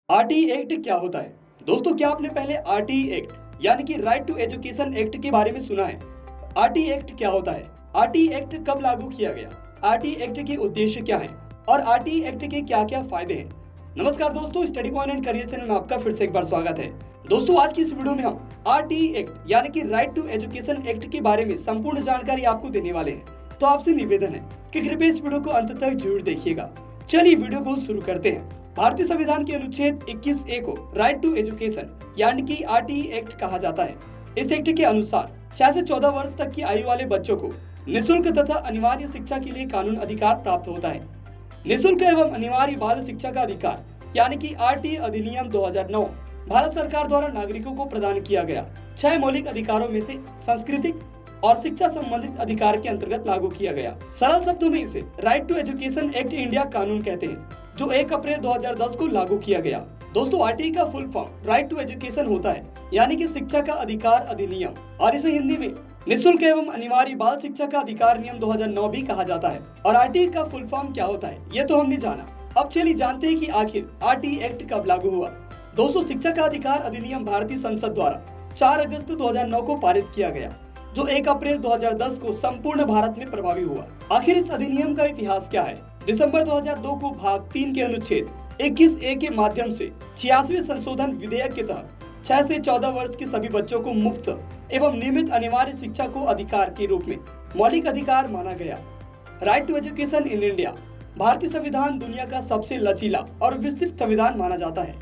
RT act क्या होता है? दोस्तों, क्या आपने पहले आरटी एक्ट यानी कि राइट टू एजुकेशन एक्ट के बारे में सुना है? आरटी एक्ट क्या होता है? आरटी एक्ट कब लागू किया गया? आरटी एक्ट के उद्देश्य क्या हैं? और आरटी एक्ट के क्या क्या फायदे हैं? नमस्कार दोस्तों, study point and career channel में आपका फिर से एक बार स्वागत है। दोस्तों, आज की इस वीडियो में हम आरटी एक्ट यानी कि राइट टू एजुकेशन एक्ट के बारे में संपूर्ण जानकारी आपको देने वाले हैं। तो आपसे निवेदन है कि कृपया इस वीडियो को अंत तक जरूर देखिएगा। चलिए वीडियो को शुरू करते हैं। भारतीय संविधान के अनुच्छेद 21A को राइट टू एजुकेशन यानी कि आरटी एक्ट कहा जाता है। इस एक्ट के अनुसार 6 से 14 वर्ष तक की आयु वाले बच्चों को निःशुल्क तथा अनिवार्य शिक्षा के लिए कानून अधिकार प्राप्त होता है। निःशुल्क एवं अनिवार्य बाल शिक्षा का अधिकार यानी कि आरटी अधिनियम 2009 भारत सरकार द्वारा नागरिकों को प्रदान किया गया 6 मौलिक अधिकारों में से सांस्कृतिक और शिक्षा संबंधित अधिकार के अंतर्गत लागू किया गया। सरल शब्दों में इसे right to education act India कानून कहते हैं, जो 1 अप्रैल 2010 को लागू किया गया। दोस्तों, आरटी का full form right to education होता है, यानी कि शिक्षा का अधिकार अधिनियम, और इसे हिंदी में निःशुल्क एवं अनिवार्य बाल शिक्षा का अधिकार नियम 2009 भी कहा जाता है। और आरटी का फुल फॉर्म क्या होता है, ये तो हमने जाना। अब चलिए जानते हैं कि आखिर आरटी एक्ट कब लागू हुआ। दोस्तों, शिक्षा का अधिकार अधिनियम भारतीय संसद द्वारा 4 अगस्त 2009 को पारित किया गया, जो 1 अप्रैल 2010 को संपूर्ण भारत में प्रभावी हुआ। आखिर इस अधिनियम का इतिहास क्या है? दिसंबर 2002 को भाग 3 के अनुच्छेद 21A के माध्यम से 86वें संशोधन विधेयक के तहत 6 से 14 वर्ष के सभी बच्चों को मुफ्त एवं नियमित अनिवार्य शिक्षा को अधिकार के रूप में मौलिक अधिकार माना गया। Right to education in India भारतीय संविधान दुनिया का सबसे लचीला और विस्तृत संविधान माना जाता है।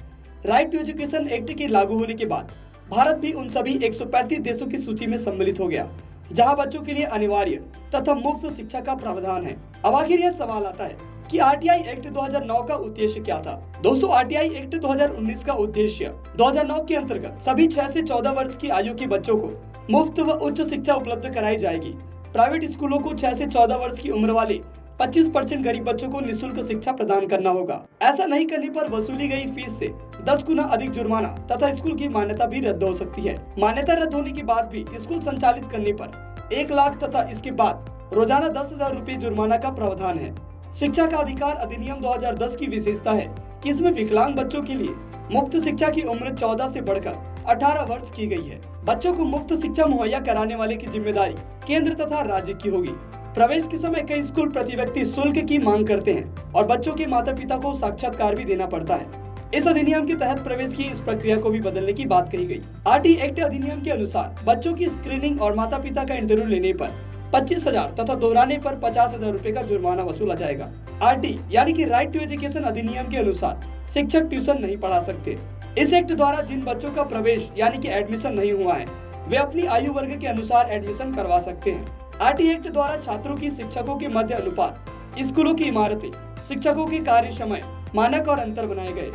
राइट टू एजुकेशन एक्ट के लागू होने के बाद भारत भी उन सभी 135 देशों की सूची में सम्मिलित हो गया जहां बच्चों के लिए अनिवार्य तथा मुफ्त शिक्षा का प्रावधान है। अब आखिर यह सवाल आता है कि आरटीआई एक्ट 2009 का उद्देश्य क्या था? दोस्तों, आरटीआई एक्ट 2019 का उद्देश्य 2009 के अंतर्गत सभी 6 से 14 वर्ष की आयु के बच्चों को मुफ्त व उच्च शिक्षा उपलब्ध कराई जाएगी। प्राइवेट स्कूलों को 6 से 14 वर्ष की उम्र वाले 25% गरीब बच्चों को निःशुल्क शिक्षा प्रदान करना होगा। ऐसा नहीं करने पर वसूली गई फीस से 10 गुना अधिक जुर्माना तथा स्कूल की मान्यता भी रद्द हो सकती है। मान्यता रद्द होने के बाद भी स्कूल संचालित करने पर 1 लाख तथा इसके बाद रोजाना 10,000 रुपए जुर्माना का प्रावधान है। शिक्षा का अधिकार अधिनियम 2010 की विशेषता है कि इसमें विकलांग बच्चों के लिए मुफ्त शिक्षा की उम्र 14 से बढ़कर 18 वर्ष की गई है। बच्चों को मुफ्त शिक्षा मुहैया कराने वाले की जिम्मेदारी केंद्र तथा राज्य की होगी। प्रवेश के समय कई स्कूल प्रति व्यक्ति शुल्क की मांग करते हैं और बच्चों के माता पिता को साक्षात्कार भी देना पड़ता है। इस अधिनियम के तहत प्रवेश की इस प्रक्रिया को भी बदलने की बात कही गई। आरटी एक्ट अधिनियम के अनुसार बच्चों की स्क्रीनिंग और माता पिता का इंटरव्यू लेने पर 25,000 तथा दोहराने पर 50,000 रुपए का जुर्माना वसूला जाएगा। आरटी यानी कि राइट टू एजुकेशन अधिनियम के अनुसार शिक्षक ट्यूशन नहीं पढ़ा सकते। इस एक्ट द्वारा जिन बच्चों का प्रवेश यानी कि एडमिशन नहीं हुआ है, वे अपनी आयु वर्ग के अनुसार एडमिशन करवा सकते हैं। आरटी एक्ट द्वारा छात्रों की शिक्षकों के मध्य अनुपात, स्कूलों की इमारतें, शिक्षकों के कार्य समय, मानक और अंतर बनाए गए।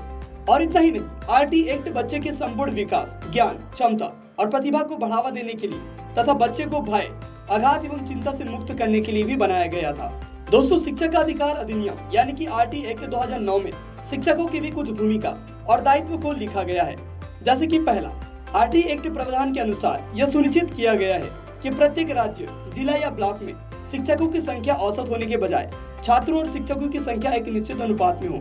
और इतना ही नहीं, आरटी एक्ट बच्चे के संपूर्ण विकास, ज्ञान, क्षमता और प्रतिभा को बढ़ावा देने के लिए तथा बच्चे को भय, आघात एवं चिंता से मुक्त करने के लिए भी बनाया गया था। दोस्तों, शिक्षा का अधिकार अधिनियम यानी कि आरटी एक्ट 2009 में शिक्षकों की भी कुछ भूमिका और दायित्व को लिखा गया है। जैसे कि पहला, आरटी एक्ट प्रावधान के अनुसार यह सुनिश्चित किया गया है कि प्रत्येक राज्य, जिला या ब्लॉक में शिक्षकों की संख्या औसत होने के बजाय छात्रों और शिक्षकों की संख्या एक निश्चित अनुपात में हो।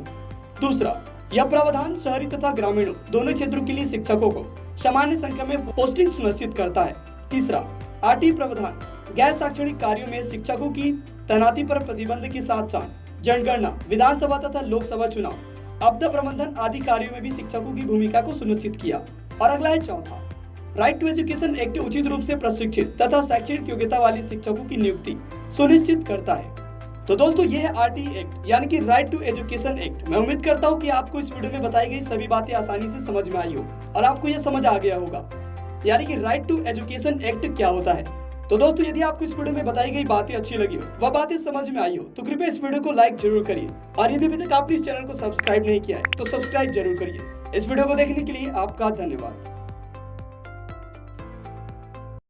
दूसरा, यह प्रावधान शहरी तथा ग्रामीण दोनों क्षेत्रों के लिए शिक्षकों को सामान्य संख्या में पोस्टिंग सुनिश्चित करता है। तीसरा, आरटी प्रावधान गैर शैक्षणिक कार्यों में शिक्षकों की तैनाती पर प्रतिबंध के साथ साथ जनगणना, विधानसभा तथा लोकसभा चुनाव, आपदा प्रबंधन आदि कार्यों में भी शिक्षकों की भूमिका को सुनिश्चित किया। और अगला है चौथा, राइट टू एजुकेशन एक्ट उचित रूप से प्रशिक्षित तथा शैक्षणिक योग्यता वाली शिक्षकों की नियुक्ति सुनिश्चित करता है। तो दोस्तों, यह है आरटी एक्ट यानी कि राइट टू एजुकेशन एक्ट। मैं उम्मीद करता हूँ कि आपको इस वीडियो में बताई गई सभी बातें आसानी से समझ में आई हो और आपको यह समझ आ गया होगा यानी कि राइट टू एजुकेशन एक्ट क्या होता है। तो दोस्तों, यदि आपको इस वीडियो में बताई गई बातें अच्छी लगी हो, वह बातें समझ में आई हो, तो कृपया इस वीडियो को लाइक जरूर करिए। और यदि अभी तक आपने इस चैनल को सब्सक्राइब नहीं किया है तो सब्सक्राइब जरूर करिए। इस वीडियो को देखने के लिए आपका धन्यवाद।